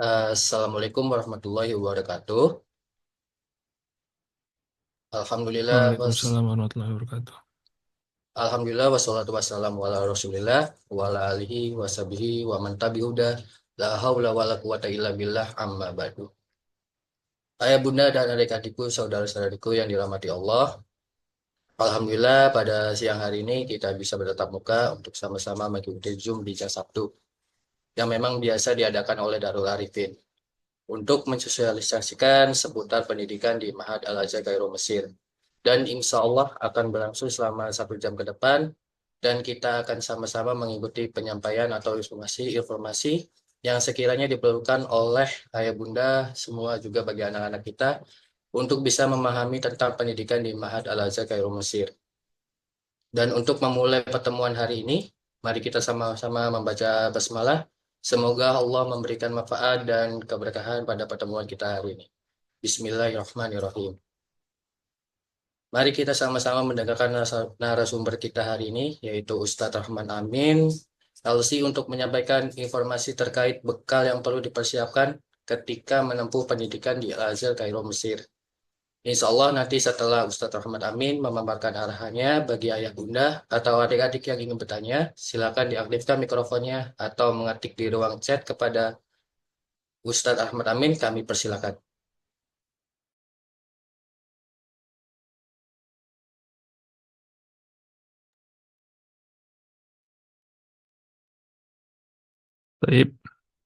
Assalamualaikum warahmatullahi wabarakatuh. Alhamdulillah, Waalaikumsalam warahmatullahi wabarakatuh. Alhamdulillah wassalatu wassalamu ala Rasulillah wa ala alihi washabihi wa man tabi'uda la haula wala quwata illa billah amma ba'du. Ayah bunda dan adik-adikku, saudara-saudariku yang dirahmati Allah. Alhamdulillah pada siang hari ini kita bisa bertatap muka untuk sama-sama mengikuti Zoom di Jam Sabtu yang memang biasa diadakan oleh Darul Arifin untuk mensosialisasikan seputar pendidikan di Ma'had Al-Azhar Kairo Mesir. Dan insya Allah akan berlangsung selama 1 jam ke depan dan kita akan sama-sama mengikuti penyampaian atau informasi-informasi yang sekiranya diperlukan oleh ayah bunda semua juga bagi anak-anak kita untuk bisa memahami tentang pendidikan di Ma'had Al-Azhar Kairo Mesir. Dan untuk memulai pertemuan hari ini, mari kita sama-sama membaca basmalah. Semoga Allah memberikan manfaat dan keberkahan pada pertemuan kita hari ini. Bismillahirrahmanirrahim. Mari kita sama-sama mendengarkan narasumber kita hari ini, yaitu Ustadz Rahman Amin, LC untuk menyampaikan informasi terkait bekal yang perlu dipersiapkan ketika menempuh pendidikan di Al-Azhar Kairo Mesir. Insya Allah nanti setelah Ustadz Rahman Amin memaparkan arahannya bagi ayah bunda atau adik-adik yang ingin bertanya, silakan diaktifkan mikrofonnya atau mengetik di ruang chat kepada Ustadz Rahman Amin, kami persilakan. Baik.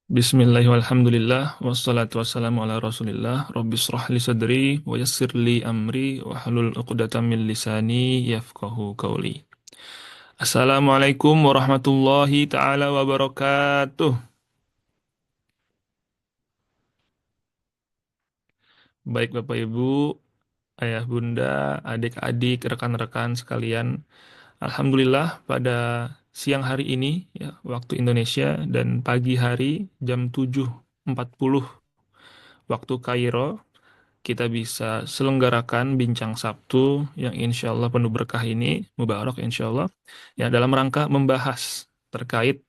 Bismillahirrahmanirrahim. Walhamdulillah. Wassalatu wassalamu ala rasulillah. Rabbi shrah li sadri wa yassir li amri wa halul uqdatam min lisani yafqahu qawli. Assalamualaikum warahmatullahi taala wabarakatuh. Baik Bapak Ibu, Ayah Bunda, adik-adik, rekan-rekan sekalian. Alhamdulillah pada siang hari ini ya, waktu Indonesia dan pagi hari jam 7.40 waktu Kairo, kita bisa selenggarakan bincang Sabtu yang insya Allah penuh berkah ini, mubarak insya Allah, ya dalam rangka membahas terkait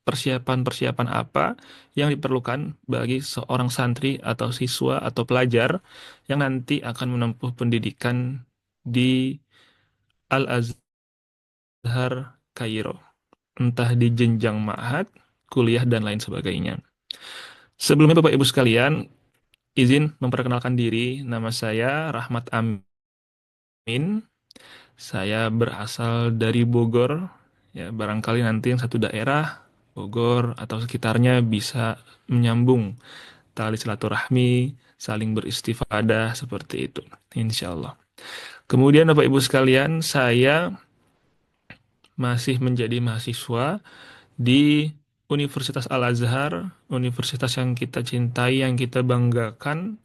persiapan-persiapan apa yang diperlukan bagi seorang santri atau siswa atau pelajar yang nanti akan menempuh pendidikan di Al-Azhar Kairo, entah di jenjang ma'had, kuliah, dan lain sebagainya. Sebelumnya Bapak Ibu sekalian, izin memperkenalkan diri, nama saya Rahmat Amin. Saya berasal dari Bogor. Ya, barangkali nanti yang satu daerah, Bogor atau sekitarnya bisa menyambung tali silaturahmi, saling beristifadah seperti itu. Insya Allah. Kemudian Bapak Ibu sekalian, saya masih menjadi mahasiswa di Universitas Al-Azhar, universitas yang kita cintai, yang kita banggakan,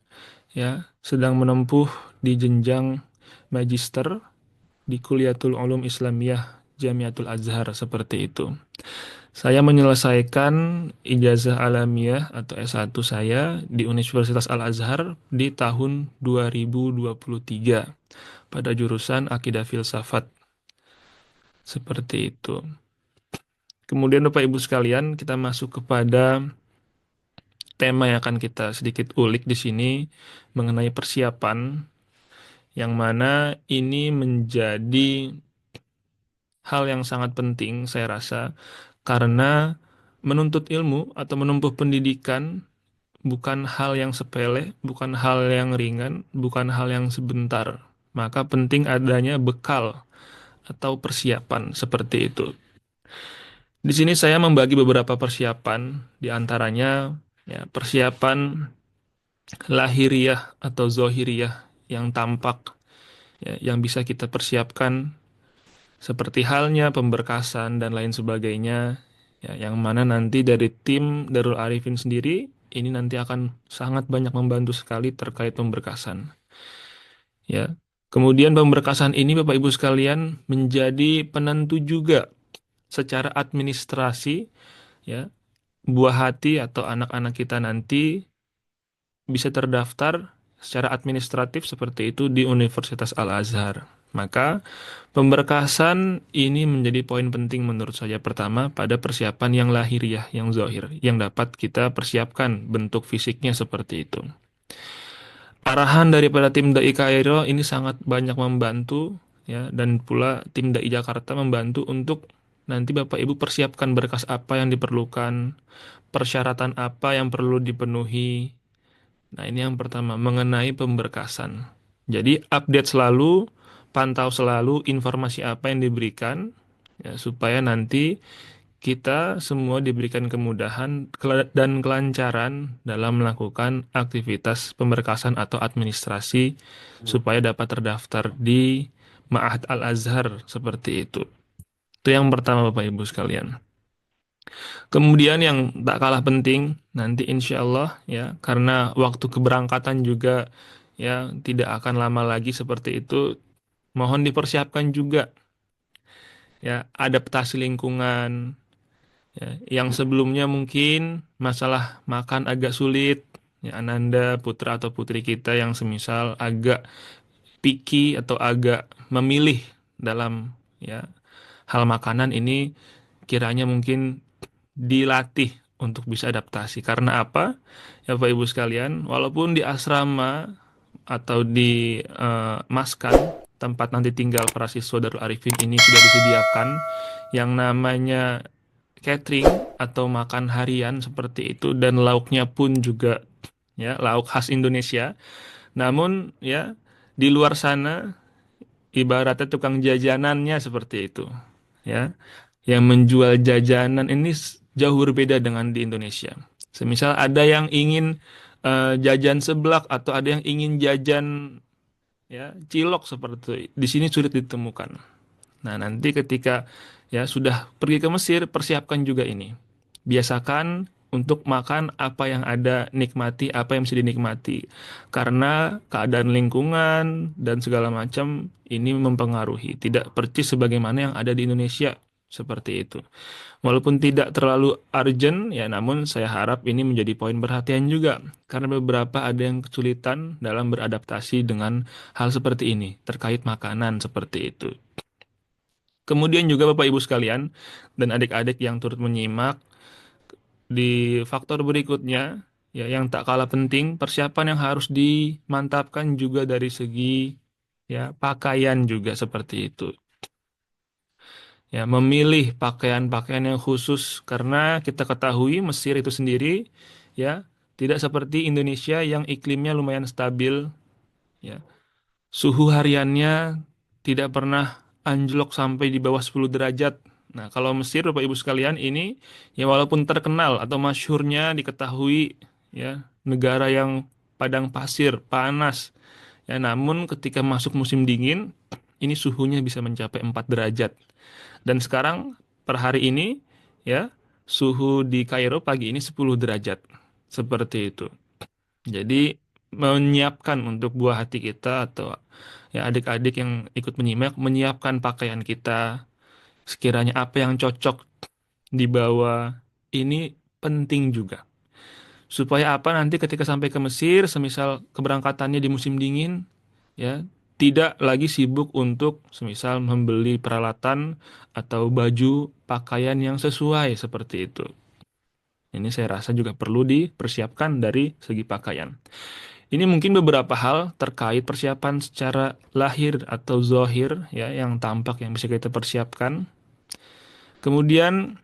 ya, sedang menempuh di jenjang magister di Kuliatul Ulum Islamiyah Jamiatul Azhar seperti itu. Saya menyelesaikan ijazah alamiah atau S1 saya di Universitas Al-Azhar di tahun 2023 pada jurusan Akidah Filsafat seperti itu. Kemudian Bapak Ibu sekalian, kita masuk kepada tema yang akan kita sedikit ulik di sini mengenai persiapan yang mana ini menjadi hal yang sangat penting saya rasa karena menuntut ilmu atau menempuh pendidikan bukan hal yang sepele, bukan hal yang ringan, bukan hal yang sebentar. Maka penting adanya bekal atau persiapan seperti itu. Di sini saya membagi beberapa persiapan, di antaranya ya, persiapan lahiriah atau zohiriah yang tampak, ya, yang bisa kita persiapkan seperti halnya pemberkasan dan lain sebagainya, ya, yang mana nanti dari tim Darul Arifin sendiri ini nanti akan sangat banyak membantu sekali terkait pemberkasan. Ya, kemudian pemberkasan ini Bapak Ibu sekalian menjadi penentu juga secara administrasi, ya, buah hati atau anak-anak kita nanti bisa terdaftar secara administratif seperti itu di Universitas Al-Azhar. Maka pemberkasan ini menjadi poin penting menurut saya pertama pada persiapan yang lahiriah, yang zohir, yang dapat kita persiapkan bentuk fisiknya seperti itu. Arahan daripada tim DAI Kairo ini sangat banyak membantu ya, dan pula tim DAI Jakarta membantu untuk nanti Bapak Ibu persiapkan berkas apa yang diperlukan, persyaratan apa yang perlu dipenuhi. Nah, ini yang pertama mengenai pemberkasan. Jadi update selalu, pantau selalu informasi apa yang diberikan ya, supaya nanti kita semua diberikan kemudahan dan kelancaran dalam melakukan aktivitas pemberkasan atau administrasi Hmm. supaya dapat terdaftar di Ma'had Al-Azhar seperti itu. Itu yang pertama Bapak Ibu sekalian. Kemudian yang tak kalah penting nanti insya Allah ya karena waktu keberangkatan juga ya tidak akan lama lagi seperti itu. Mohon dipersiapkan juga ya adaptasi lingkungan. Ya, yang sebelumnya mungkin masalah makan agak sulit, ya Ananda putra atau putri kita yang semisal agak picky atau agak memilih dalam ya hal makanan ini kiranya mungkin dilatih untuk bisa adaptasi. Karena apa? Ya Bapak Ibu sekalian, walaupun di asrama atau di maskan tempat nanti tinggal para siswa Darul Arifin ini sudah disediakan yang namanya catering atau makan harian seperti itu dan lauknya pun juga ya lauk khas Indonesia. Namun ya di luar sana ibaratnya tukang jajanannya seperti itu ya. Yang menjual jajanan ini jauh berbeda dengan di Indonesia. Semisal ada yang ingin jajan seblak atau ada yang ingin jajan ya cilok seperti itu. Di sini sulit ditemukan. Nah, nanti ketika ya sudah pergi ke Mesir, persiapkan juga ini. Biasakan untuk makan apa yang ada, nikmati apa yang bisa dinikmati. Karena keadaan lingkungan dan segala macam ini mempengaruhi. Tidak percis sebagaimana yang ada di Indonesia. Seperti itu. Walaupun tidak terlalu urgent, ya namun saya harap ini menjadi poin perhatian juga. Karena beberapa ada yang kesulitan dalam beradaptasi dengan hal seperti ini, terkait makanan seperti itu. Kemudian juga Bapak Ibu sekalian dan adik-adik yang turut menyimak di faktor berikutnya ya yang tak kalah penting persiapan yang harus dimantapkan juga dari segi ya pakaian juga seperti itu. Ya, memilih pakaian-pakaian yang khusus karena kita ketahui Mesir itu sendiri ya tidak seperti Indonesia yang iklimnya lumayan stabil ya. Suhu hariannya tidak pernah anjlok sampai di bawah 10 derajat. Nah, kalau Mesir, Bapak Ibu sekalian, ini ya walaupun terkenal atau masyhurnya diketahui ya, negara yang padang pasir, panas. Ya, namun ketika masuk musim dingin, ini suhunya bisa mencapai 4 derajat. Dan sekarang per hari ini ya, suhu di Kairo pagi ini 10 derajat. Seperti itu. Jadi menyiapkan untuk buah hati kita atau ya adik-adik yang ikut menyimak menyiapkan pakaian kita sekiranya apa yang cocok dibawa ini penting juga supaya apa nanti ketika sampai ke Mesir semisal keberangkatannya di musim dingin ya tidak lagi sibuk untuk semisal membeli peralatan atau baju pakaian yang sesuai seperti itu. Ini saya rasa juga perlu dipersiapkan dari segi pakaian. Ini mungkin beberapa hal terkait persiapan secara lahir atau zohir ya yang tampak yang bisa kita persiapkan. Kemudian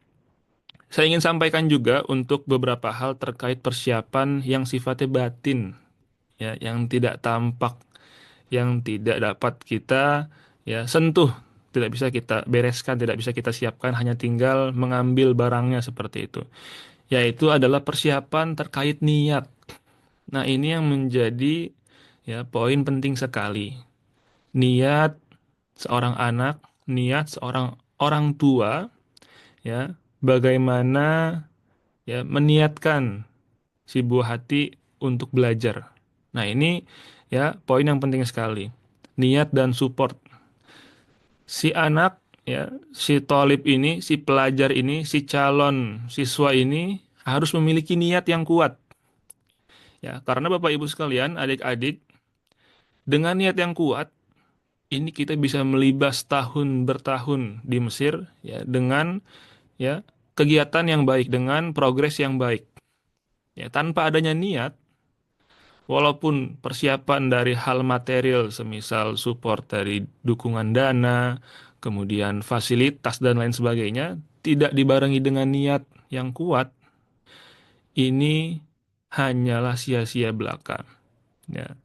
saya ingin sampaikan juga untuk beberapa hal terkait persiapan yang sifatnya batin ya yang tidak tampak, yang tidak dapat kita ya sentuh, tidak bisa kita bereskan, tidak bisa kita siapkan, hanya tinggal mengambil barangnya seperti itu. Yaitu adalah persiapan terkait niat. Nah, ini yang menjadi ya poin penting sekali. Niat seorang anak, niat seorang orang tua, ya, bagaimana ya meniatkan si buah hati untuk belajar. Nah, ini ya poin yang penting sekali. Niat dan support. Si anak ya, si tolib ini, si pelajar ini, si calon siswa ini harus memiliki niat yang kuat. Ya, karena Bapak Ibu sekalian, adik-adik, dengan niat yang kuat ini kita bisa melibas tahun bertahun di Mesir ya dengan ya kegiatan yang baik, dengan progres yang baik. Ya, tanpa adanya niat, walaupun persiapan dari hal material semisal support dari dukungan dana, kemudian fasilitas dan lain sebagainya, tidak dibarengi dengan niat yang kuat, ini hanyalah sia-sia belaka. Ya.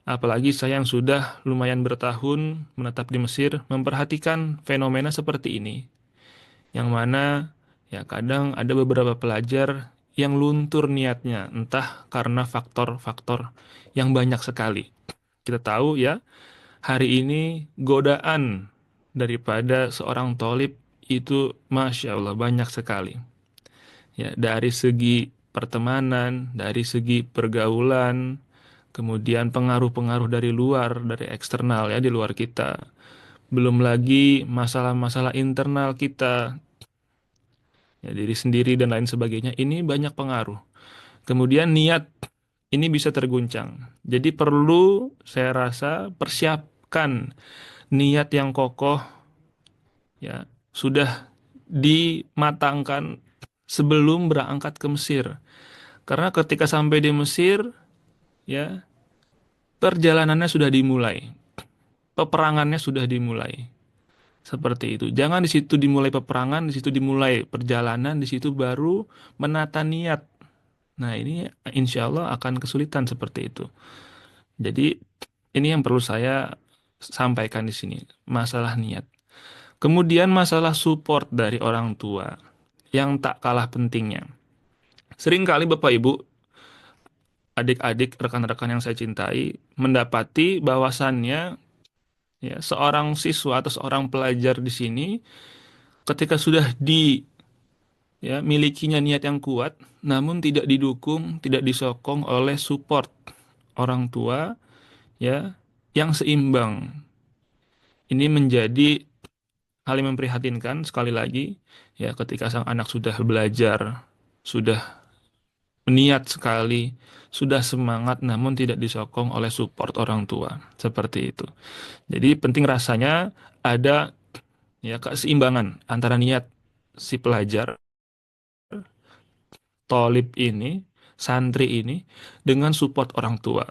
Apalagi saya yang sudah lumayan bertahun menetap di Mesir, memperhatikan fenomena seperti ini, yang mana ya kadang ada beberapa pelajar yang luntur niatnya, entah karena faktor-faktor yang banyak sekali. Kita tahu ya, hari ini godaan daripada seorang tolib itu Masya Allah banyak sekali. Ya, dari segi pertemanan, dari segi pergaulan, kemudian pengaruh-pengaruh dari luar, dari eksternal ya, di luar kita. Belum lagi masalah-masalah internal kita, ya, diri sendiri dan lain sebagainya. Ini banyak pengaruh. Kemudian niat ini bisa terguncang. Jadi perlu saya rasa persiapkan niat yang kokoh ya, sudah dimatangkan sebelum berangkat ke Mesir. Karena ketika sampai di Mesir ya, perjalanannya sudah dimulai. Peperangannya sudah dimulai. Seperti itu. Jangan di situ dimulai peperangan, di situ dimulai perjalanan, di situ baru menata niat. Nah, ini insya Allah akan kesulitan seperti itu. Jadi, ini yang perlu saya sampaikan di sini, masalah niat. Kemudian masalah support dari orang tua yang tak kalah pentingnya. Seringkali Bapak Ibu, adik-adik, rekan-rekan yang saya cintai, mendapati bahwasannya ya, seorang siswa atau seorang pelajar di sini ketika sudah ya milikinya niat yang kuat, namun tidak didukung, tidak disokong oleh support orang tua ya yang seimbang. Ini menjadi hal yang memprihatinkan sekali lagi ya ketika sang anak sudah belajar, sudah niat sekali, sudah semangat namun tidak disokong oleh support orang tua. Seperti itu. Jadi penting rasanya ada ya keseimbangan antara niat si pelajar tolib ini, santri ini, dengan support orang tua.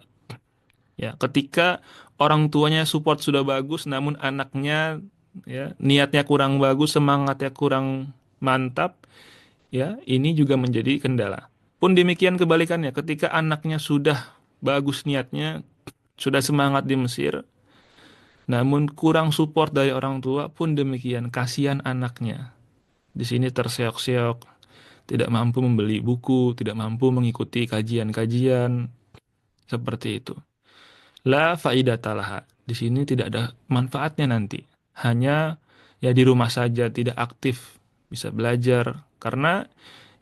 Ya, ketika orang tuanya support sudah bagus, namun anaknya ya niatnya kurang bagus, semangatnya kurang mantap, ya ini juga menjadi kendala. Pun demikian kebalikannya, ketika anaknya sudah bagus niatnya, sudah semangat di Mesir, namun kurang support dari orang tua, pun demikian kasihan anaknya. Di sini terseok-seok, tidak mampu membeli buku, tidak mampu mengikuti kajian-kajian, seperti itu. La faidatalah. Di sini tidak ada manfaatnya nanti. Hanya ya di rumah saja, tidak aktif, bisa belajar. Karena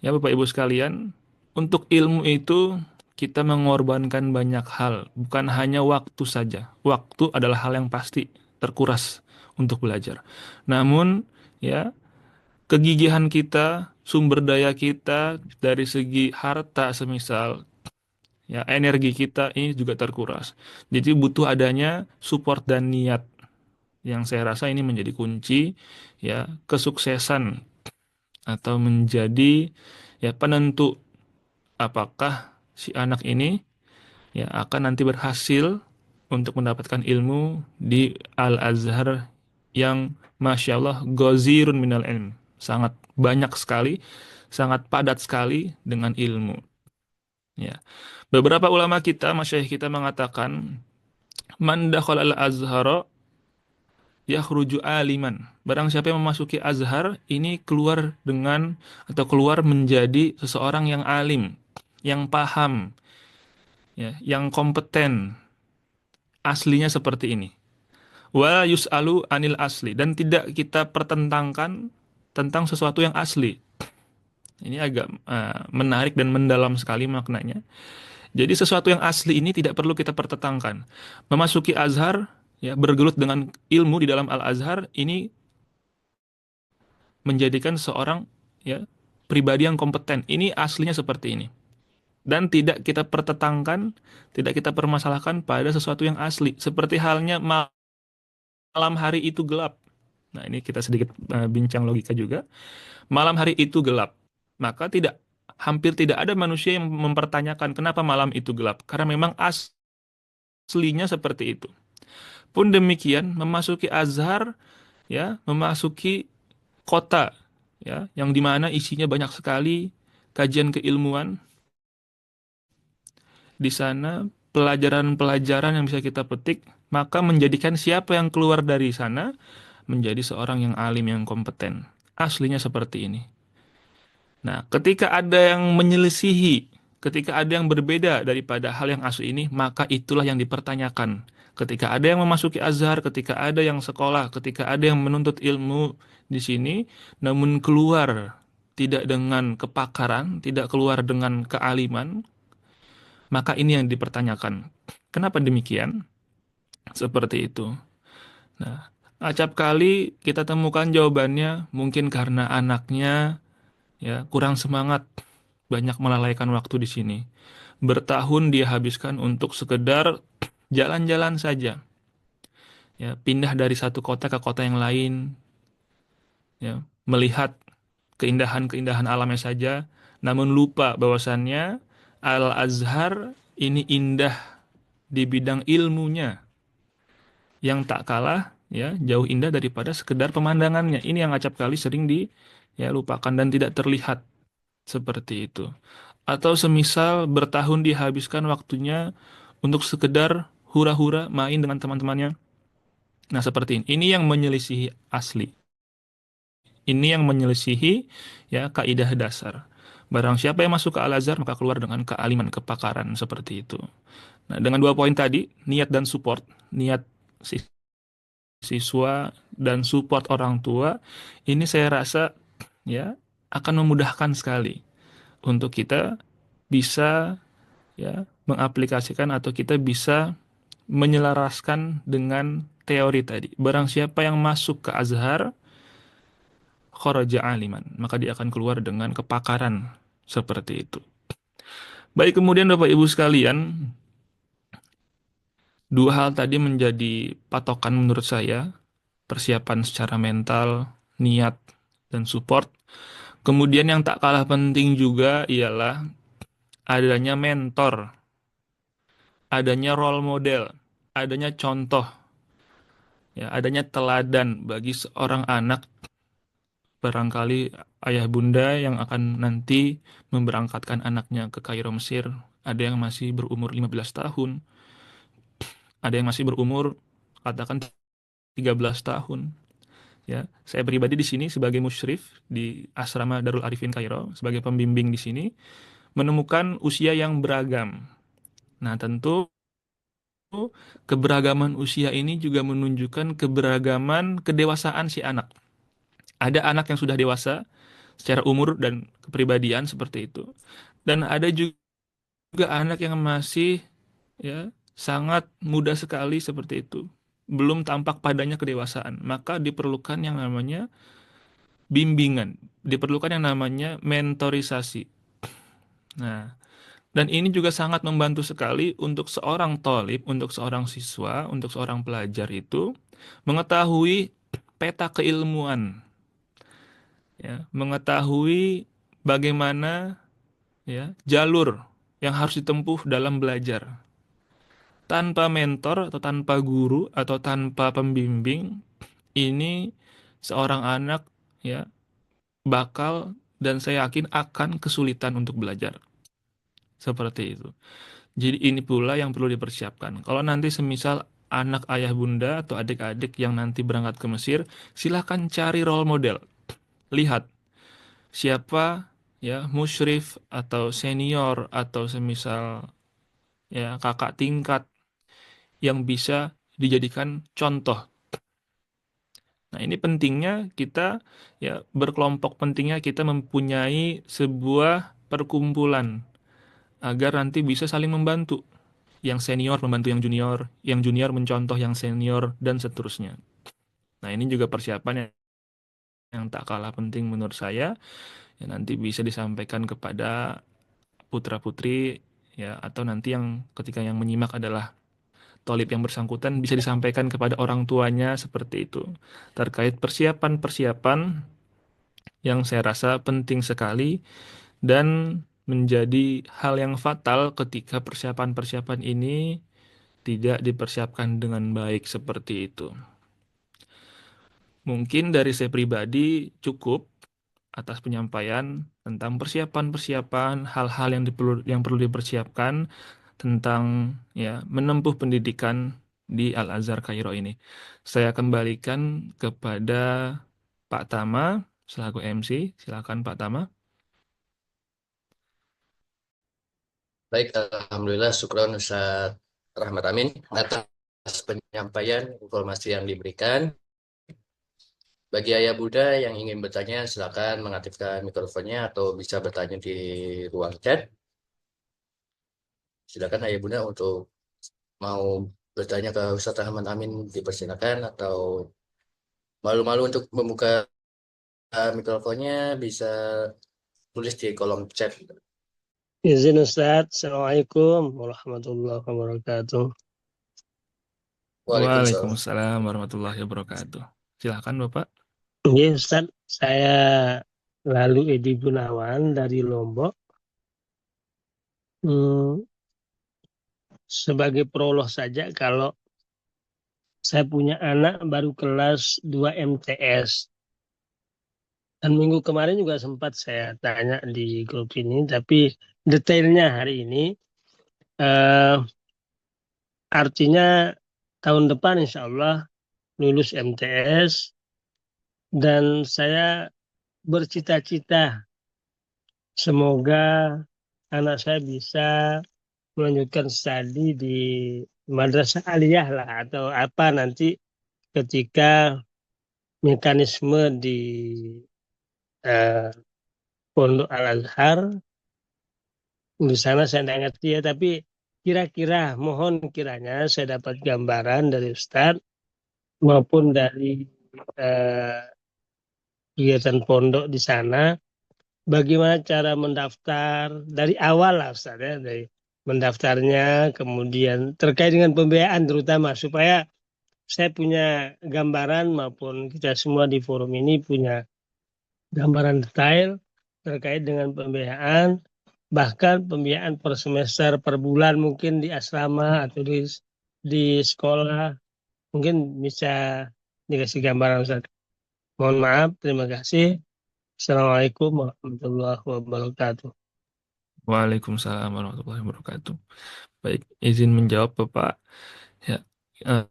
ya Bapak Ibu sekalian, untuk ilmu itu kita mengorbankan banyak hal, bukan hanya waktu saja. Waktu adalah hal yang pasti terkuras untuk belajar. Namun ya kegigihan kita, sumber daya kita dari segi harta semisal ya energi kita ini juga terkuras. Jadi butuh adanya support dan niat yang saya rasa ini menjadi kunci ya kesuksesan atau menjadi ya penentu apakah si anak ini ya akan nanti berhasil untuk mendapatkan ilmu di Al-Azhar yang Masya Allah gozirun minal ilm, sangat banyak sekali, sangat padat sekali dengan ilmu. Ya. Beberapa ulama kita, masyayikh kita mengatakan, man dakhala al-azhara yakhruju aliman. Barang siapa yang memasuki Azhar, ini keluar dengan atau keluar menjadi seseorang yang alim, yang paham, ya, yang kompeten. Aslinya seperti ini. Wa yus'alu anil asli, dan tidak kita pertentangkan tentang sesuatu yang asli. Ini agak menarik dan mendalam sekali maknanya. Jadi sesuatu yang asli ini tidak perlu kita pertentangkan. Memasuki Azhar, ya, bergelut dengan ilmu di dalam Al-Azhar ini menjadikan seorang ya pribadi yang kompeten. Ini aslinya seperti ini. dan tidak kita pertetangkan, tidak kita permasalahkan pada sesuatu yang asli. Seperti halnya malam hari itu gelap. Nah, ini kita sedikit bincang logika juga. Malam hari itu gelap. Maka hampir tidak ada manusia yang mempertanyakan kenapa malam itu gelap. Karena memang aslinya seperti itu. Pun demikian, memasuki Azhar, ya, memasuki kota, ya, yang dimana isinya banyak sekali kajian keilmuan. Di sana pelajaran-pelajaran yang bisa kita petik, maka menjadikan siapa yang keluar dari sana menjadi seorang yang alim, yang kompeten. Aslinya seperti ini. Nah, ketika ada yang menyelisihi, ketika ada yang berbeda daripada hal yang asli ini, maka itulah yang dipertanyakan. Ketika ada yang memasuki Azhar, ketika ada yang sekolah, ketika ada yang menuntut ilmu di sini, namun keluar tidak dengan kepakaran, tidak keluar dengan kealiman, maka ini yang dipertanyakan. Kenapa demikian? Seperti itu. Nah, acap kali kita temukan jawabannya mungkin karena anaknya ya kurang semangat, banyak melalaikan waktu di sini. Bertahun dia habiskan untuk sekedar jalan-jalan saja. Ya, pindah dari satu kota ke kota yang lain, ya, melihat keindahan-keindahan alamnya saja, namun lupa bahwasannya Al-Azhar ini indah di bidang ilmunya yang tak kalah ya jauh indah daripada sekedar pemandangannya. Ini yang acap kali sering ya lupakan dan tidak terlihat seperti itu. Atau semisal bertahun dihabiskan waktunya untuk sekedar hura-hura main dengan teman-temannya. Nah, seperti ini. Ini yang menyelisihi asli. Ini yang menyelisihi ya kaidah dasar. Barang siapa yang masuk ke Al-Azhar maka keluar dengan kealiman, kepakaran seperti itu. Nah, dengan dua poin tadi, niat dan support, niat siswa dan support orang tua, ini saya rasa ya akan memudahkan sekali untuk kita bisa ya mengaplikasikan atau kita bisa menyelaraskan dengan teori tadi. Barang siapa yang masuk ke Azhar, kharaja aliman, maka dia akan keluar dengan kepakaran seperti itu. Baik, kemudian Bapak Ibu sekalian, dua hal tadi menjadi patokan menurut saya, persiapan secara mental, niat, dan support. Kemudian yang tak kalah penting juga ialah adanya mentor, adanya role model, adanya contoh, ya, adanya teladan bagi seorang anak, barangkali ayah bunda yang akan nanti memberangkatkan anaknya ke Kairo Mesir, ada yang masih berumur 15 tahun, ada yang masih berumur katakan 13 tahun. Ya, saya pribadi di sini sebagai musyrif di asrama Darul Arifin Kairo, sebagai pembimbing di sini, menemukan usia yang beragam. Nah, tentu keberagaman usia ini juga menunjukkan keberagaman kedewasaan si anak. Ada anak yang sudah dewasa secara umur dan kepribadian seperti itu. Dan ada juga anak yang masih ya sangat muda sekali seperti itu. Belum tampak padanya kedewasaan. Maka diperlukan yang namanya bimbingan, diperlukan yang namanya mentorisasi. Nah, dan ini juga sangat membantu sekali untuk seorang tolib, untuk seorang siswa, untuk seorang pelajar itu mengetahui peta keilmuan, ya, mengetahui bagaimana ya jalur yang harus ditempuh dalam belajar. Tanpa mentor atau tanpa guru atau tanpa pembimbing, ini seorang anak ya bakal dan saya yakin akan kesulitan untuk belajar. Seperti itu. Jadi ini pula yang perlu dipersiapkan. Kalau nanti semisal anak ayah bunda atau adik-adik yang nanti berangkat ke Mesir, silahkan cari role model. Lihat siapa ya musyrif atau senior atau semisal ya kakak tingkat yang bisa dijadikan contoh. Nah, ini pentingnya kita ya berkelompok, pentingnya kita mempunyai sebuah perkumpulan agar nanti bisa saling membantu. Yang senior membantu yang junior mencontoh yang senior, dan seterusnya. Nah, ini juga persiapan yang tak kalah penting menurut saya, yang nanti bisa disampaikan kepada putra-putri ya, atau nanti yang ketika yang menyimak adalah tolib yang bersangkutan, bisa disampaikan kepada orang tuanya seperti itu terkait persiapan-persiapan yang saya rasa penting sekali dan menjadi hal yang fatal ketika persiapan-persiapan ini tidak dipersiapkan dengan baik seperti itu. Mungkin dari saya pribadi cukup atas penyampaian tentang persiapan-persiapan hal-hal yang perlu dipersiapkan tentang ya menempuh pendidikan di Al-Azhar Kairo ini. Saya kembalikan kepada Pak Tama selaku MC. Silakan Pak Tama. Baik, Alhamdulillah, syukron Ustaz Rahmat Amin atas penyampaian informasi yang diberikan. Bagi Ayah Bunda yang ingin bertanya, silakan mengaktifkan mikrofonnya atau bisa bertanya di ruang chat. Silakan Ayah Bunda untuk mau bertanya ke Ustaz Rahmat Amin, dipersilakan, atau malu-malu untuk membuka mikrofonnya bisa tulis di kolom chat. Izin Ustaz, Assalamualaikum warahmatullahi wabarakatuh. Waalaikumsalam. Waalaikumsalam warahmatullahi wabarakatuh. Silakan Bapak. Ya Ustaz, saya Lalu Edi Gunawan dari Lombok. Sebagai prolog saja, kalau saya punya anak baru kelas 2 MTS. Dan minggu kemarin juga sempat saya tanya di grup ini, tapi detailnya hari ini, artinya tahun depan insya Allah lulus MTS, dan saya bercita-cita semoga anak saya bisa melanjutkan studi di madrasah aliyah lah, atau apa nanti ketika mekanisme di eh, Pondok Al-Azhar. Di sana saya tidak ngerti ya, tapi kira-kira mohon kiranya saya dapat gambaran dari Ustadz maupun dari eh, kegiatan pondok di sana, bagaimana cara mendaftar dari awal lah Ustaz ya, dari mendaftarnya, kemudian terkait dengan pembiayaan terutama, supaya saya punya gambaran maupun kita semua di forum ini punya gambaran detail terkait dengan pembiayaan, bahkan pembiayaan per semester, per bulan mungkin di asrama atau di sekolah, mungkin bisa dikasih gambaran Ustaz. Mohon maaf, terima kasih. Assalamualaikum warahmatullahi wabarakatuh. Waalaikumsalam warahmatullahi wabarakatuh. Baik, izin menjawab Bapak. Ya, eh,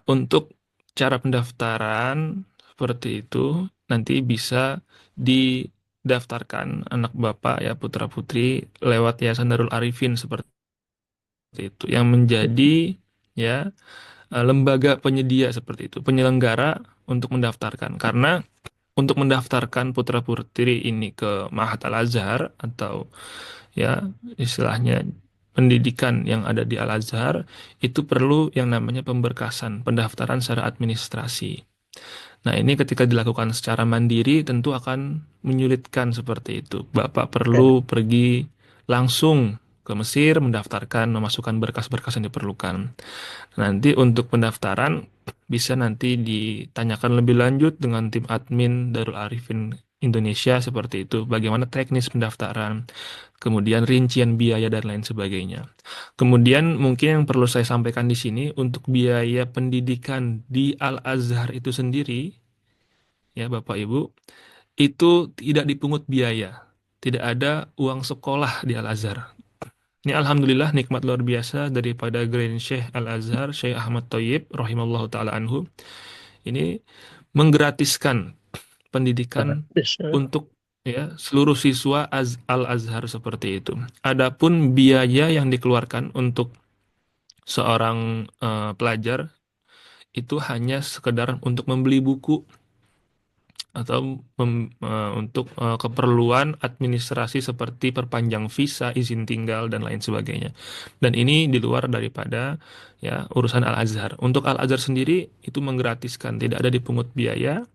untuk cara pendaftaran seperti itu nanti bisa didaftarkan anak Bapak ya putra-putri lewat Yayasan Darul Arifin seperti itu yang menjadi ya lembaga penyedia seperti itu, penyelenggara untuk mendaftarkan. Karena untuk mendaftarkan putra-putri ini ke Mahat Al-Azhar atau ya istilahnya pendidikan yang ada di Al-Azhar itu perlu yang namanya pemberkasan, pendaftaran secara administrasi. Nah, ini ketika dilakukan secara mandiri tentu akan menyulitkan seperti itu. Bapak perlu pergi langsung ke Mesir mendaftarkan, memasukkan berkas-berkas yang diperlukan. Nanti untuk pendaftaran bisa nanti ditanyakan lebih lanjut dengan tim admin Darul Arifin Indonesia seperti itu. Bagaimana teknis pendaftaran, kemudian rincian biaya dan lain sebagainya. Kemudian mungkin yang perlu saya sampaikan di sini untuk biaya pendidikan di Al-Azhar itu sendiri, ya Bapak Ibu, itu tidak dipungut biaya. Tidak ada uang sekolah di Al-Azhar. Ini alhamdulillah nikmat luar biasa daripada Grand Syekh Al-Azhar, Syekh Ahmad Thayyib rahimallahu taala anhu. Ini menggratiskan pendidikan untuk ya seluruh siswa Al-Azhar seperti itu. Adapun biaya yang dikeluarkan untuk seorang pelajar itu hanya sekedar untuk membeli buku atau untuk keperluan administrasi seperti perpanjang visa, izin tinggal dan lain sebagainya. Dan ini di luar daripada ya urusan Al-Azhar. Untuk Al-Azhar sendiri itu menggratiskan, tidak ada dipungut biaya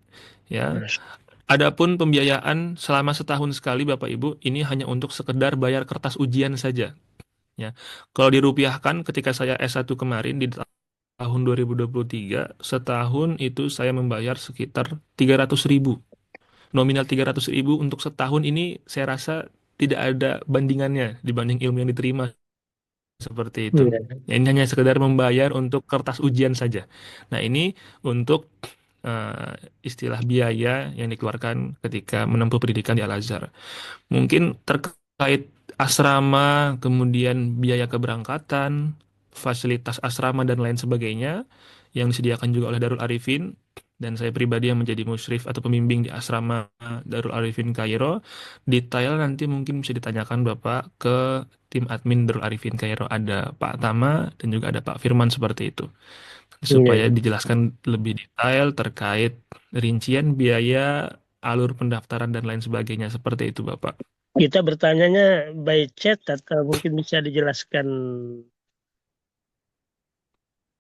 ya. Adapun pembiayaan selama setahun sekali Bapak Ibu, ini hanya untuk sekedar bayar kertas ujian saja. Ya, kalau dirupiahkan ketika saya S1 kemarin di tahun 2023, setahun itu saya membayar sekitar 300.000. Nominal 300.000 untuk setahun ini saya rasa tidak ada bandingannya dibanding ilmu yang diterima seperti itu. Iya. Ya, ini hanya sekedar membayar untuk kertas ujian saja. Nah, ini untuk istilah biaya yang dikeluarkan ketika menempuh pendidikan di Al-Azhar. Mungkin terkait asrama, kemudian biaya keberangkatan, fasilitas asrama dan lain sebagainya yang disediakan juga oleh Darul Arifin, dan saya pribadi yang menjadi musyrif atau pembimbing di asrama Darul Arifin Kairo. Detail nanti mungkin bisa ditanyakan Bapak ke tim admin Darul Arifin Kairo, ada Pak Tama dan juga ada Pak Firman seperti itu, Iya, supaya iya. dijelaskan lebih detail terkait rincian biaya, alur pendaftaran dan lain sebagainya seperti itu Bapak. Kita bertanyanya by chat atau mungkin bisa dijelaskan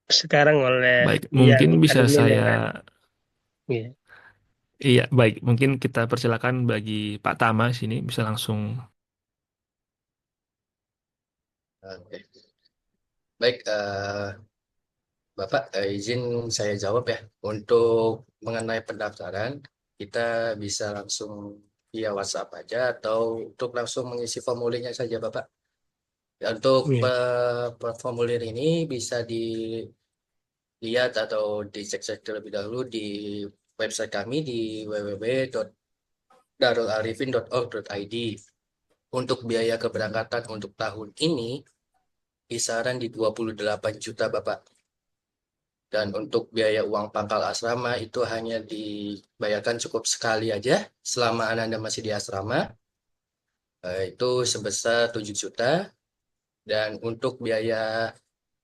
sekarang oleh Baik, yang mungkin bisa admin saya, yang ada. Iya. iya, baik, mungkin kita persilakan bagi Pak Tama sini bisa langsung. Oke. Baik, Bapak, izin saya jawab ya. Untuk mengenai pendaftaran, kita bisa langsung via WhatsApp aja atau untuk langsung mengisi formulirnya saja, Bapak. Ya, untuk Iya. formulir ini bisa dilihat atau dicek-cek terlebih dahulu di website kami di www.darularifin.org.id. Untuk biaya keberangkatan untuk tahun ini kisaran di 28 juta, Bapak. Dan untuk biaya uang pangkal asrama itu hanya dibayarkan cukup sekali aja selama Anda masih di asrama, itu sebesar 7 juta. Dan untuk biaya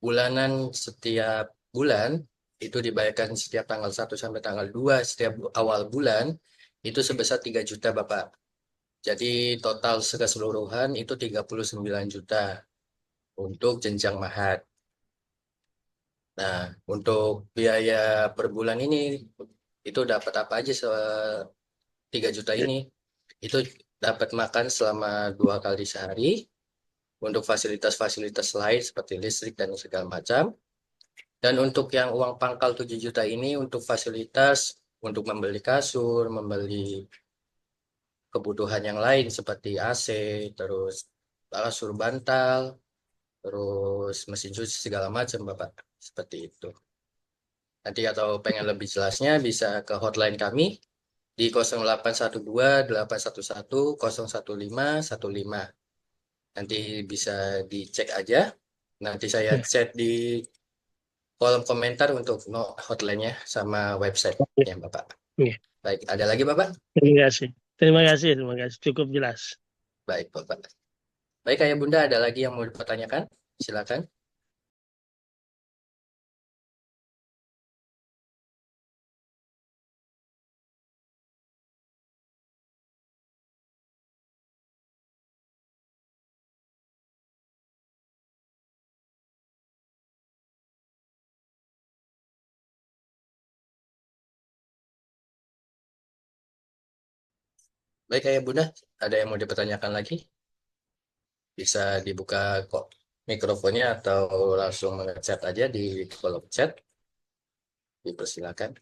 bulanan setiap bulan itu dibayarkan setiap tanggal 1 sampai tanggal 2 setiap awal bulan itu sebesar 3 juta, Bapak. Jadi total keseluruhan itu 39 juta untuk jenjang mahat. Nah, untuk biaya per bulan ini itu dapat apa aja 3 juta ini? Itu dapat makan selama 2 kali sehari untuk fasilitas-fasilitas lain seperti listrik dan segala macam. Dan untuk yang uang pangkal 7 juta ini untuk fasilitas untuk membeli kasur, membeli kebutuhan yang lain seperti AC, terus kasur bantal, terus mesin cuci segala macam, Bapak. Seperti itu. Nanti atau pengen lebih jelasnya bisa ke hotline kami di 0812 811 01515. Nanti bisa dicek aja. Nanti saya Iya. chat di kolom komentar untuk hotline-nya sama website-nya, Bapak. Iya. Baik, ada lagi, Bapak? Terima kasih. Terima kasih. Terima kasih. Cukup jelas. Baik, Bapak. Baik, Ayah Bunda, ada lagi yang mau dipertanyakan? Silakan. Baik, Ayah Bunda, ada yang mau dipertanyakan lagi? Bisa dibuka kok mikrofonnya atau langsung chat aja di kolom chat. Dipersilakan.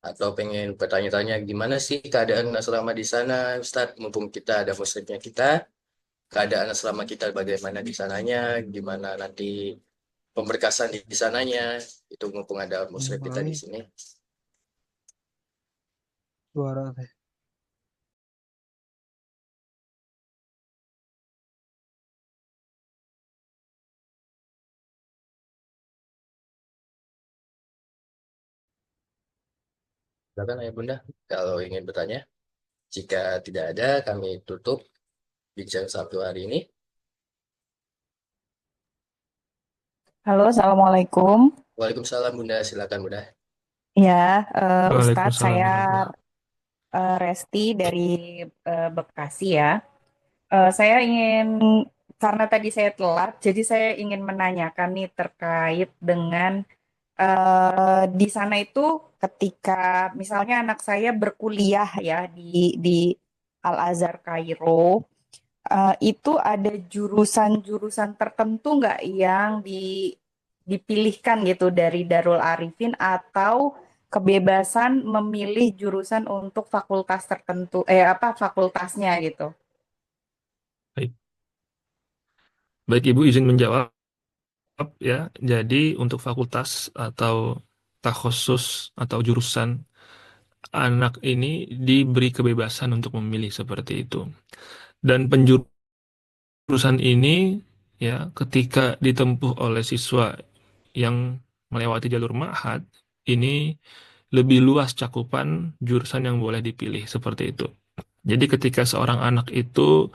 Atau pengen bertanya-tanya gimana sih keadaan asrama di sana, Ustadz? Mumpung kita ada muslimnya kita, keadaan asrama kita bagaimana di sananya, gimana nanti pemberkasan di sananya, itu mumpung ada muslim kita di sini. Suara teh. Silakan Ayah Bunda, kalau ingin bertanya. Jika tidak ada, kami tutup bincang satu hari ini. Halo, Assalamualaikum. Waalaikumsalam Bunda, silakan Bunda. Ya, Ustadz, Waalaikumsalam saya warahmatullahi. Resti dari Bekasi ya. Saya ingin, karena tadi saya telat, jadi saya ingin menanyakan nih terkait dengan Di sana itu ketika misalnya anak saya berkuliah ya di Al Azhar Kairo, itu ada jurusan-jurusan tertentu nggak yang dipilihkan gitu dari Darul Arifin atau kebebasan memilih jurusan untuk fakultas tertentu, apa fakultasnya gitu. Baik. Baik, Ibu izin menjawab ya. Jadi untuk fakultas atau takhusus atau jurusan anak ini diberi kebebasan untuk memilih seperti itu. Dan penjurusan ini ya ketika ditempuh oleh siswa yang melewati jalur ma'had ini lebih luas cakupan jurusan yang boleh dipilih seperti itu. Jadi ketika seorang anak itu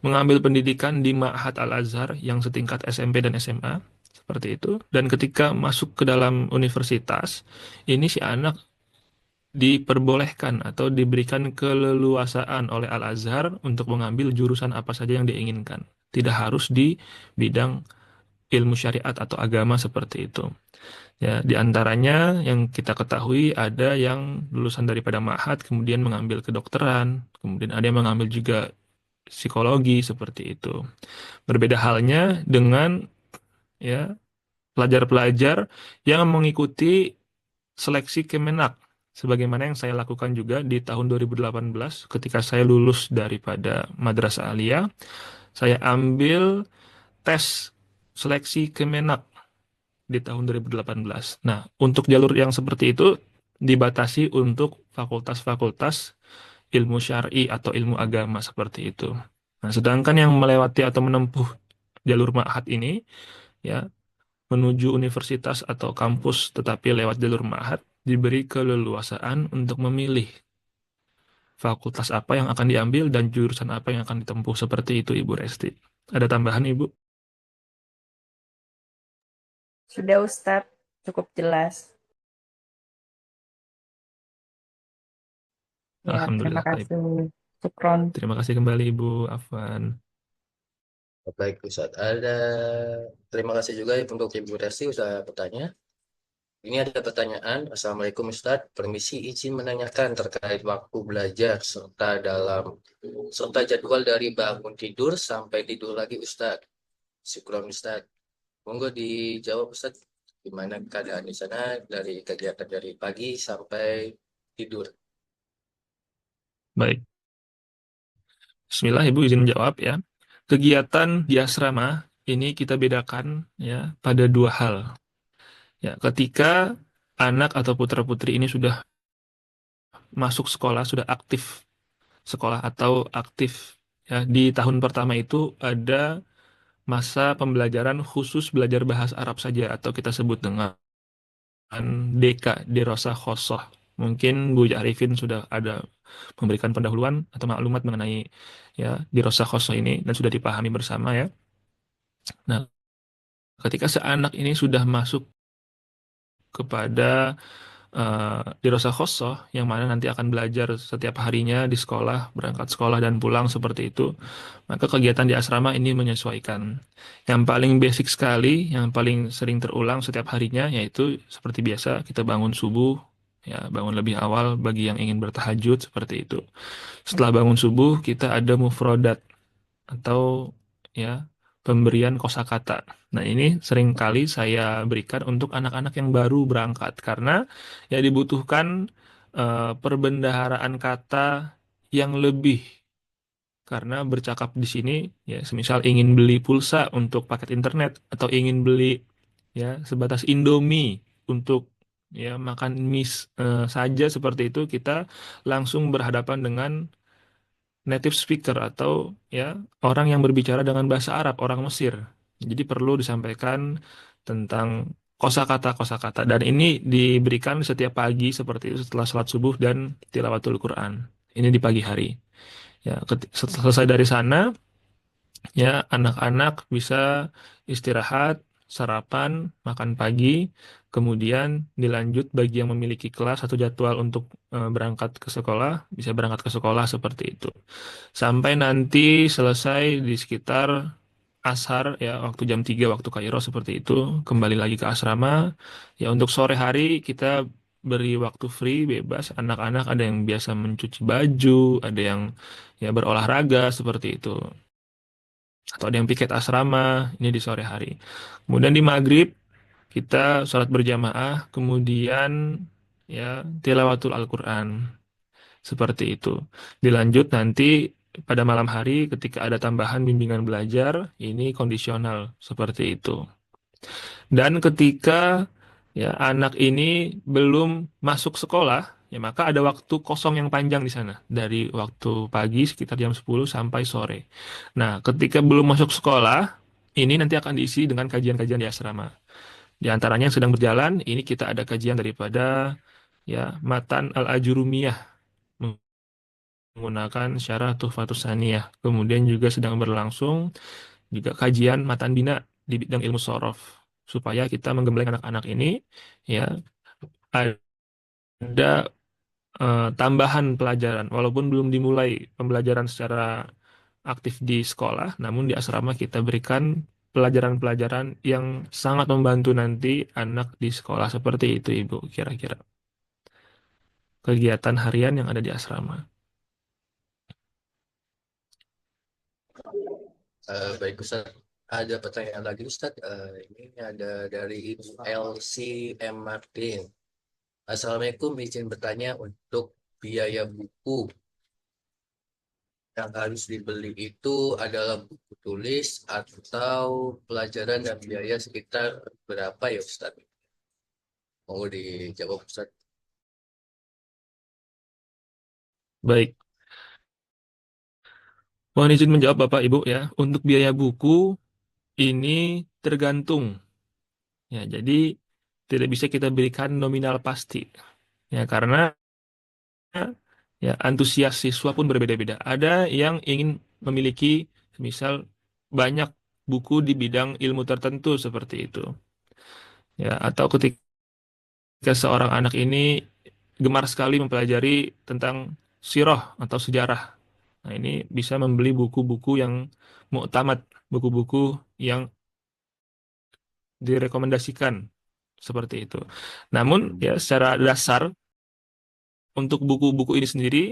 mengambil pendidikan di Ma'had Al-Azhar yang setingkat SMP dan SMA seperti itu, dan ketika masuk ke dalam universitas, ini si anak diperbolehkan atau diberikan keleluasaan oleh Al-Azhar untuk mengambil jurusan apa saja yang diinginkan. Tidak harus di bidang ilmu syariat atau agama seperti itu. Ya, di antaranya yang kita ketahui ada yang lulusan daripada Ma'had kemudian mengambil kedokteran, kemudian ada yang mengambil juga psikologi seperti itu. Berbeda halnya dengan ya pelajar-pelajar yang mengikuti seleksi Kemenak, sebagaimana yang saya lakukan juga di tahun 2018 ketika saya lulus daripada Madrasah Aliyah, saya ambil tes seleksi Kemenak di tahun 2018. Nah, untuk jalur yang seperti itu dibatasi untuk fakultas-fakultas ilmu syar'i atau ilmu agama seperti itu. Nah, sedangkan yang melewati atau menempuh jalur ma'had ini ya menuju universitas atau kampus tetapi lewat jalur ma'had diberi keleluasaan untuk memilih fakultas apa yang akan diambil dan jurusan apa yang akan ditempuh seperti itu Ibu Resti. Ada tambahan Ibu? Sudah Ustadz, cukup jelas. Ya, terima Alhamdulillah. Baik. kasih. Syukron. Terima kasih kembali Ibu Afwan. Baik Ustaz, terima kasih juga untuk Ibu Resti sudah bertanya. Ini ada pertanyaan. Assalamualaikum Ustadz, permisi izin menanyakan terkait waktu belajar serta jadwal dari bangun tidur sampai tidur lagi Ustadz. Syukron Ustadz. Monggo dijawab Ustadz, gimana keadaan di sana dari kegiatan dari pagi sampai tidur. Baik. Bismillah Ibu izin menjawab ya. Kegiatan di asrama ini kita bedakan ya pada dua hal. Ya, ketika anak atau putra-putri ini sudah masuk sekolah, sudah aktif sekolah atau aktif ya di tahun pertama itu ada masa pembelajaran khusus belajar bahasa Arab saja atau kita sebut dengan DK, Dirosah Khosoh. Mungkin Bu Arifin sudah ada memberikan pendahuluan atau maklumat mengenai ya Dirosah Khosoh ini dan sudah dipahami bersama ya. Nah, ketika seanak ini sudah masuk kepada dirosah khosoh yang mana nanti akan belajar setiap harinya di sekolah, berangkat sekolah dan pulang seperti itu, maka kegiatan di asrama ini menyesuaikan. Yang paling basic sekali, yang paling sering terulang setiap harinya yaitu seperti biasa kita bangun subuh, ya bangun lebih awal bagi yang ingin bertahajud seperti itu. Setelah bangun subuh kita ada mufrodat atau ya pemberian kosakata. Nah, ini seringkali saya berikan untuk anak-anak yang baru berangkat karena ya dibutuhkan perbendaharaan kata yang lebih karena bercakap di sini ya semisal ingin beli pulsa untuk paket internet atau ingin beli ya sebatas Indomie untuk ya makan mie saja seperti itu kita langsung berhadapan dengan native speaker atau ya orang yang berbicara dengan bahasa Arab, orang Mesir. Jadi perlu disampaikan tentang kosakata-kosakata dan ini diberikan setiap pagi seperti itu setelah sholat subuh dan tilawatul Quran. Ini di pagi hari. Ya, selesai dari sana ya anak-anak bisa istirahat, sarapan, makan pagi, kemudian dilanjut bagi yang memiliki kelas atau jadwal untuk berangkat ke sekolah, bisa berangkat ke sekolah seperti itu. Sampai nanti selesai di sekitar ashar ya waktu jam 3 waktu Kairo seperti itu kembali lagi ke asrama. Ya untuk sore hari kita beri waktu free bebas anak-anak ada yang biasa mencuci baju, ada yang ya berolahraga seperti itu. Atau ada yang piket asrama ini di sore hari. Kemudian di maghrib kita sholat berjamaah, kemudian ya tilawatul Al-Quran seperti itu. Dilanjut nanti pada malam hari ketika ada tambahan bimbingan belajar, ini kondisional seperti itu. Dan ketika ya anak ini belum masuk sekolah, ya maka ada waktu kosong yang panjang di sana dari waktu pagi sekitar jam 10 sampai sore. Nah, ketika belum masuk sekolah, ini nanti akan diisi dengan kajian-kajian di asrama. Di antaranya yang sedang berjalan, ini kita ada kajian daripada ya Matan Al-Ajurumiyah menggunakan syarah Tuhfatus Saniyah. Kemudian juga sedang berlangsung juga kajian Matan Bina di bidang ilmu sorof supaya kita menggembleng anak-anak ini ya ada tambahan pelajaran walaupun belum dimulai pembelajaran secara aktif di sekolah, namun di asrama kita berikan pelajaran-pelajaran yang sangat membantu nanti anak di sekolah seperti itu, Ibu, kira-kira kegiatan harian yang ada di asrama. Baik Ustaz, ada pertanyaan lagi Ustaz. Ini ada dari Ibu LC M. Martin. Assalamualaikum, izin bertanya untuk biaya buku yang harus dibeli itu adalah buku tulis atau pelajaran dan biaya sekitar berapa ya Ustaz? Mau dijawab Ustaz? Baik, mohon izin menjawab Bapak Ibu ya. Untuk biaya buku ini tergantung ya. Jadi tidak bisa kita berikan nominal pasti ya karena ya antusias siswa pun berbeda-beda. Ada yang ingin memiliki misal banyak buku di bidang ilmu tertentu seperti itu. Ya, atau ketika seorang anak ini gemar sekali mempelajari tentang sirah atau sejarah. Nah, ini bisa membeli buku-buku yang muktamad, buku-buku yang direkomendasikan seperti itu. Namun ya secara dasar untuk buku-buku ini sendiri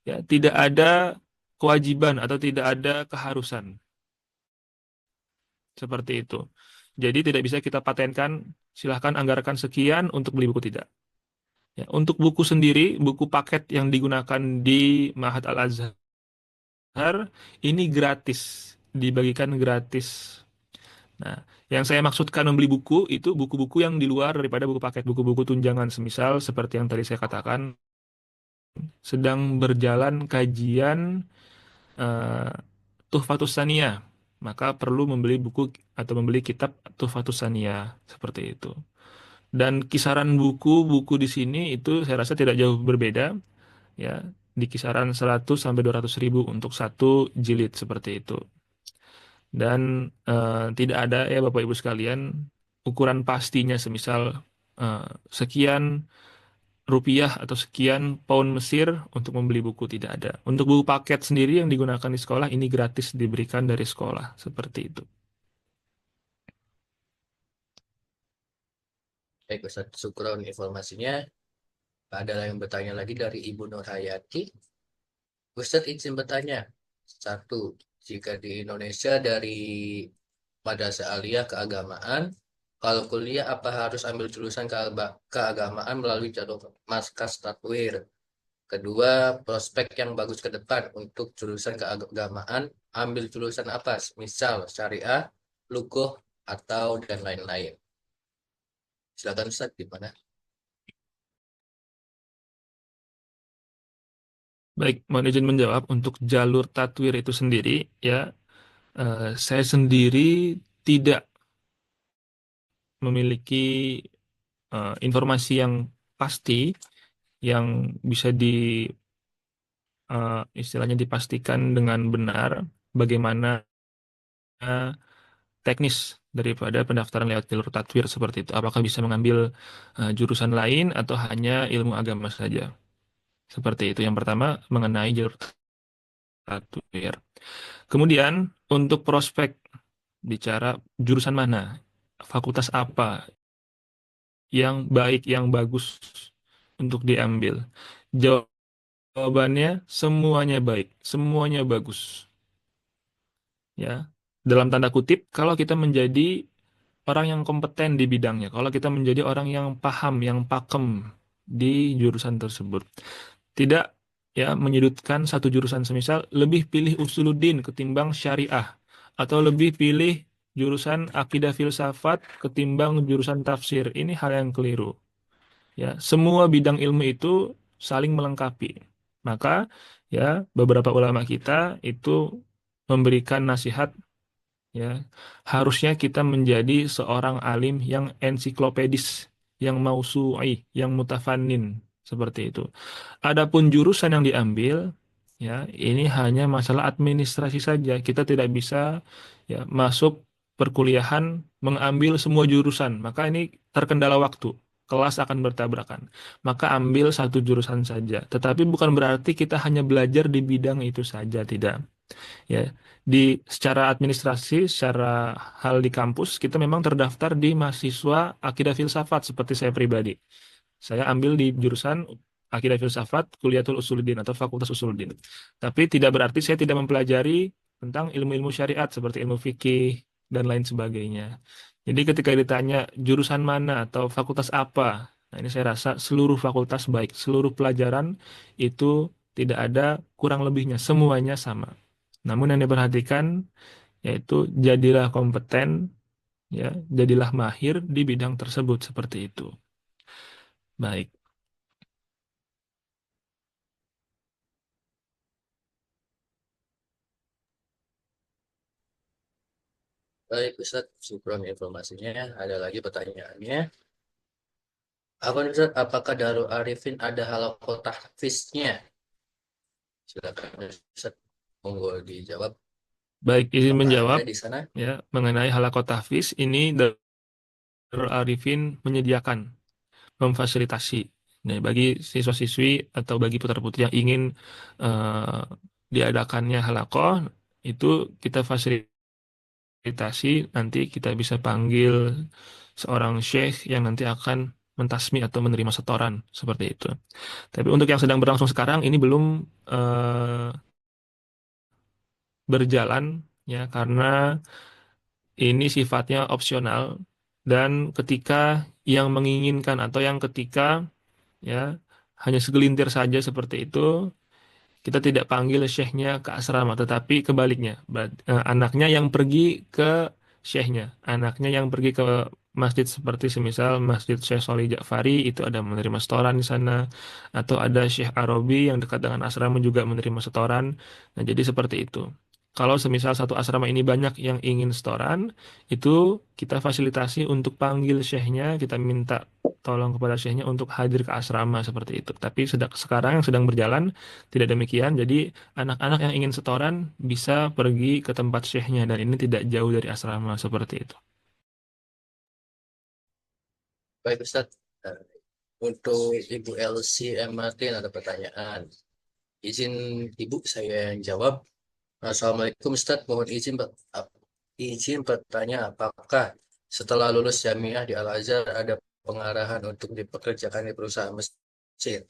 ya tidak ada kewajiban atau tidak ada keharusan seperti itu. Jadi tidak bisa kita patenkan silahkan anggarkan sekian untuk beli buku, tidak. Ya, untuk buku sendiri, buku paket yang digunakan di Mahat Al-Azhar ini gratis, dibagikan gratis. Nah, yang saya maksudkan membeli buku itu buku-buku yang di luar daripada buku paket, buku-buku tunjangan, semisal seperti yang tadi saya katakan, sedang berjalan kajian eh, Tuhfatus Saniyah, maka perlu membeli buku atau membeli kitab Tuhfatus Saniyah seperti itu. Dan kisaran buku-buku di sini itu saya rasa tidak jauh berbeda, ya, di kisaran 100 sampai 200 ribu untuk satu jilid seperti itu. Dan tidak ada ya Bapak Ibu sekalian ukuran pastinya semisal eh, sekian rupiah atau sekian pound Mesir untuk membeli buku, tidak ada. Untuk buku paket sendiri yang digunakan di sekolah ini gratis diberikan dari sekolah seperti itu. Baik Ustaz, syukron informasinya. Ada yang bertanya lagi dari Ibu Nur Hayati. Ustaz izin bertanya. Satu, jika di Indonesia dari madrasah aliyah keagamaan, kalau kuliah apa harus ambil jurusan keagamaan melalui jalur Maskas Tatwir? Kedua, prospek yang bagus ke depan untuk jurusan keagamaan, ambil jurusan apa? Misal syariah, lukuh, atau dan lain-lain. Silakan Ustaz, gimana? Baik, mohon izin menjawab untuk jalur tatwir itu sendiri, ya, saya sendiri tidak memiliki informasi yang pasti yang bisa istilahnya dipastikan dengan benar bagaimana teknis daripada pendaftaran lewat jalur tatwir seperti itu. Apakah bisa mengambil jurusan lain atau hanya ilmu agama saja? Seperti itu. Yang pertama mengenai jalur tatwir. Kemudian untuk prospek bicara jurusan mana, fakultas apa yang baik, yang bagus untuk diambil. Jawabannya semuanya baik, semuanya bagus. Ya, dalam tanda kutip, kalau kita menjadi orang yang kompeten di bidangnya, kalau kita menjadi orang yang paham, yang pakem di jurusan tersebut, tidak ya menyudutkan satu jurusan, semisal lebih pilih usuluddin ketimbang syariah, atau lebih pilih jurusan akidah filsafat ketimbang jurusan tafsir. Ini hal yang keliru. Ya, semua bidang ilmu itu saling melengkapi. Maka ya beberapa ulama kita itu memberikan nasihat, ya harusnya kita menjadi seorang alim yang ensiklopedis, yang mausu'i, yang mutafannin, seperti itu. Adapun jurusan yang diambil, ya ini hanya masalah administrasi saja. Kita tidak bisa ya masuk perkuliahan mengambil semua jurusan. Maka ini terkendala waktu. Kelas akan bertabrakan. Maka ambil satu jurusan saja. Tetapi bukan berarti kita hanya belajar di bidang itu saja, tidak. Ya, di secara administrasi, secara hal di kampus, kita memang terdaftar di mahasiswa akidah filsafat seperti saya pribadi. Saya ambil di jurusan Akidah Filsafat Kuliatul Usuluddin atau Fakultas Usuluddin. Tapi tidak berarti saya tidak mempelajari tentang ilmu-ilmu syariat seperti ilmu fikih dan lain sebagainya. Jadi ketika ditanya jurusan mana atau fakultas apa, nah ini saya rasa seluruh fakultas baik, seluruh pelajaran itu tidak ada kurang lebihnya, semuanya sama. Namun yang diperhatikan yaitu jadilah kompeten, ya, jadilah mahir di bidang tersebut seperti itu. Baik. Baik, Ustaz, syukron informasinya. Ada lagi pertanyaannya. Apa nih, Ustaz? Apakah Darul Arifin ada halaqah tahfiznya? Silakan, Ustaz. Monggo dijawab. Baik, izin Apa menjawab ada di sana? ya mengenai halaqah tahfiz ini, Darul Arifin menyediakan, memfasilitasi. Nah, bagi siswa-siswi atau bagi putra-putri yang ingin eh, diadakannya halaqah, itu kita fasilitasi, nanti kita bisa panggil seorang syekh yang nanti akan mentasmi atau menerima setoran seperti itu. Tapi untuk yang sedang berlangsung sekarang ini belum eh, berjalan, ya karena ini sifatnya opsional, dan ketika yang menginginkan atau yang ketika ya hanya segelintir saja seperti itu, kita tidak panggil syekhnya ke asrama, tetapi kebaliknya. Anaknya yang pergi ke syekhnya, anaknya yang pergi ke masjid seperti semisal Masjid Syekh Sholih Ja'fari itu ada menerima setoran di sana, atau ada Syekh Arabi yang dekat dengan asrama juga menerima setoran. Nah, jadi seperti itu. Kalau semisal satu asrama ini banyak yang ingin setoran, itu kita fasilitasi untuk panggil syekhnya, kita minta tolong kepada syekhnya untuk hadir ke asrama seperti itu. Tapi sekarang yang sedang berjalan tidak demikian. Jadi anak-anak yang ingin setoran bisa pergi ke tempat syekhnya, dan ini tidak jauh dari asrama seperti itu. Baik, Ustaz. Untuk Ibu LC M. Martin ada pertanyaan. Izin Ibu saya yang jawab. Assalamualaikum, Ustaz. Mohon izin bertanya, apakah setelah lulus jamiah di Al-Azhar ada pengarahan untuk dipekerjakan di perusahaan Mesir?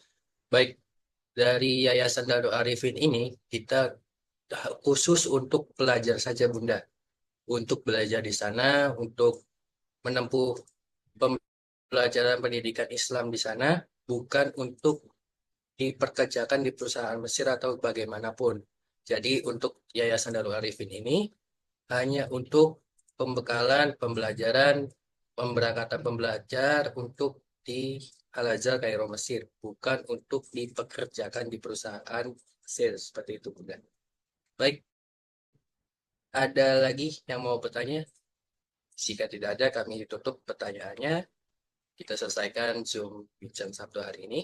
Baik, dari Yayasan Darul Arifin ini kita khusus untuk pelajar saja, Bunda. Untuk belajar di sana, untuk menempuh pembelajaran pendidikan Islam di sana, bukan untuk diperkerjakan di perusahaan Mesir atau bagaimanapun. Jadi untuk Yayasan Darul Arifin ini hanya untuk pembekalan, pembelajaran, pemberangkatan pembelajar untuk di Al-Azhar Kairo Mesir, bukan untuk dipekerjakan di perusahaan Mesir seperti itu, Bunda. Baik, ada lagi yang mau bertanya? Jika tidak ada, kami tutup pertanyaannya. Kita selesaikan Zoom Bincang Sabtu hari ini.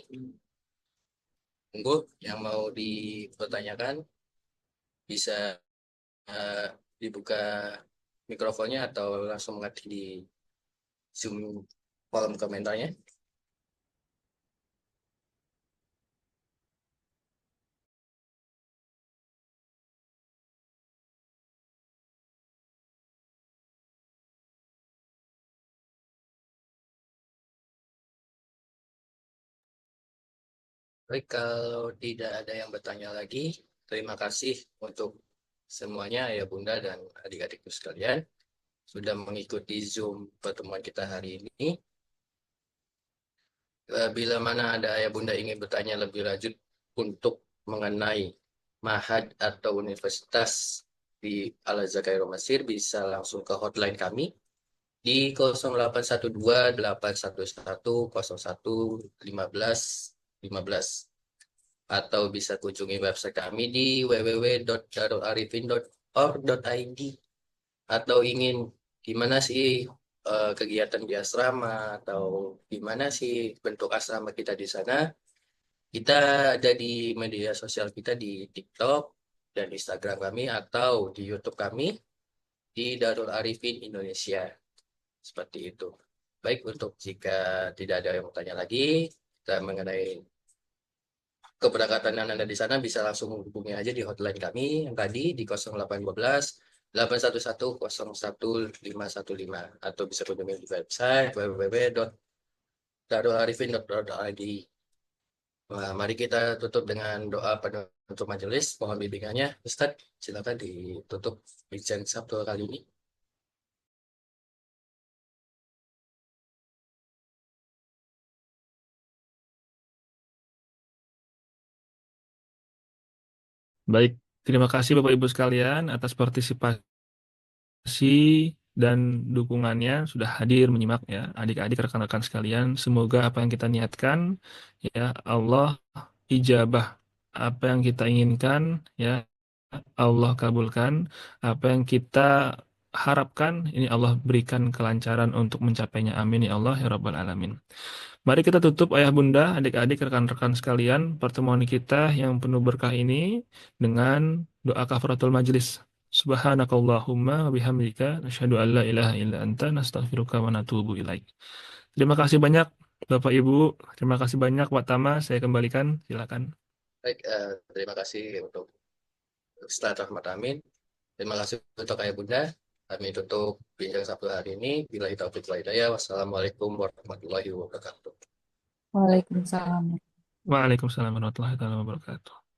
Tunggu yang mau dipertanyakan bisa eh, dibuka mikrofonnya atau langsung mengetik di Zoom kolom komentarnya. Baik, kalau tidak ada yang bertanya lagi, terima kasih untuk semuanya ya Bunda dan adik-adikku sekalian sudah mengikuti Zoom pertemuan kita hari ini. Bila mana ada ayah Bunda ingin bertanya lebih lanjut untuk mengenai mahad atau universitas di Al-Azhar Kairo Mesir, bisa langsung ke hotline kami di 0812-811-0115 atau bisa kunjungi website kami di www.darularifin.org.id atau ingin gimana sih kegiatan di asrama atau gimana sih bentuk asrama kita di sana, kita ada di media sosial kita di TikTok dan Instagram kami atau di YouTube kami di Darul Arifin Indonesia. Seperti itu. Baik, untuk jika tidak ada yang bertanya lagi, kita mengenai keberangkatan yang ada di sana bisa langsung hubungi aja di hotline kami yang tadi di 0812-811-011515 atau bisa kunjungi di website www.darularifin.org.id. Nah, mari kita tutup dengan doa penutup majelis. Mohon bimbingannya. Ustadz, silakan ditutup bincang Sabtu kali ini. Baik, terima kasih Bapak Ibu sekalian atas partisipasi dan dukungannya sudah hadir menyimak ya adik-adik rekan-rekan sekalian. Semoga apa yang kita niatkan ya Allah ijabah apa yang kita inginkan ya Allah kabulkan apa yang kita harapkan ini Allah berikan kelancaran untuk mencapainya. Amin ya Allah ya Rabbal Alamin. Mari kita tutup ayah bunda, adik-adik, rekan-rekan sekalian pertemuan kita yang penuh berkah ini dengan doa kafaratul majlis. Subhanakallahumma wa bihamdika nasyhadu an la ilaha illa anta nastaghfiruka wa natubu ilaik. Terima kasih banyak Bapak Ibu, terima kasih banyak Pak Tama, saya kembalikan, silakan. Baik, terima kasih untuk Ustaz Rahmat Amin. Terima kasih untuk ayah bunda. Kami tutup bincang Sabtu hari ini. Bila taufiq wal hidayah. Wassalamualaikum warahmatullahi wabarakatuh. Waalaikumsalam. Waalaikumsalam warahmatullahi wabarakatuh.